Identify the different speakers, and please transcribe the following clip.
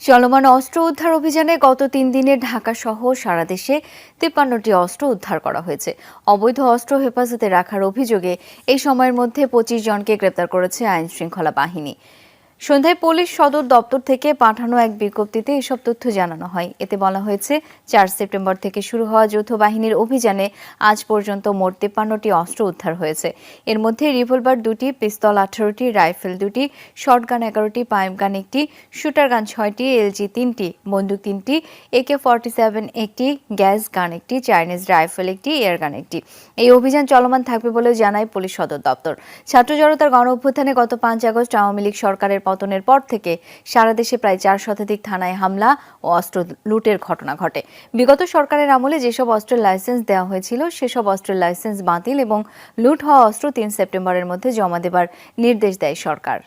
Speaker 1: চলমান অস্ত্র উদ্ধার অভিযানে গত ৩ দিনে ঢাকা সহ সারা দেশে ৫৩টি অস্ত্র উদ্ধার করা হয়েছে। অবৈধ অস্ত্র হেফাজতে রাখার অভিযোগে এই সময়ের মধ্যে ২৫ জনকে গ্রেপ্তার করেছে আইন শৃঙ্খলা বাহিনী। সন্ধ্যায় পুলিশ সদর দপ্তর থেকে পাঠানো এক বিজ্ঞপ্তিতে এসব তথ্য জানানো হয়। এতে বলা হয়েছে, ৪ সেপ্টেম্বর থেকে শুরু হওয়া যৌথ বাহিনীর অভিযানে আজ পর্যন্ত মোট ৫৩টি অস্ত্র উদ্ধার হয়েছে। এর মধ্যে রিভলভার ২টি, পিস্তল ১৮টি, রাইফেল ২টি, শর্টগান ১১টি, পাইপগান ১টি, শুটারগান ৬টি, এলজি ৩টি, বন্দুক ৩টি, AK-47 ১টি, গ্যাস গান ১টি, চাইনিজ রাইফেল ১টি, এয়ারগান ১টি। এই অভিযান চলমান থাকবে বলে জানায় পুলিশ সদর দপ্তর। ছাত্র জনতার গণ অভ্যুত্থানে গত ৫ আগস্ট আওয়ামী লীগ সরকারের পতনের পর থেকে সারা দেশে প্রায় ৪ শতাধিক থানায় হামলা ও অস্ত্র লুটের ঘটনা ঘটে। বিগত সরকারের আমলে যেসব অস্ত্রের লাইসেন্স দেওয়া হয়েছিল সেসব অস্ত্রের লাইসেন্স বাতিল এবং লুট হওয়া অস্ত্র ৩ সেপ্টেম্বরের মধ্যে জমা দেবার নির্দেশ দেয় সরকার।